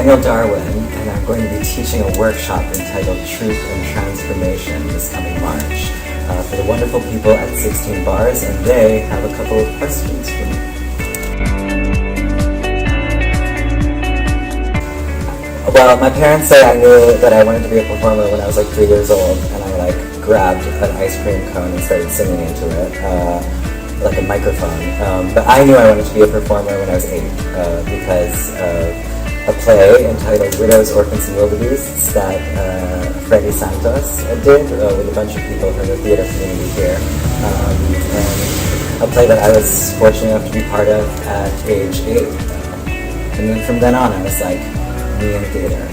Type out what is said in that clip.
Daniel Darwin, and I'm going to be teaching a workshop entitled Truth and Transformation this coming March for the wonderful people at 16 Bars, and they have a couple of questions for me. Well, my parents say I knew that I wanted to be a performer when I was like 3 years old, and I grabbed an ice cream cone and started singing into it, like a microphone. But I knew I wanted to be a performer when I was 8 because of a play entitled Widows, Orphans, and Wildebeests that Freddie Santos did with a bunch of people from the theater community here. And a play that I was fortunate enough to be part of at age 8. And then from then on I was like, me in theater.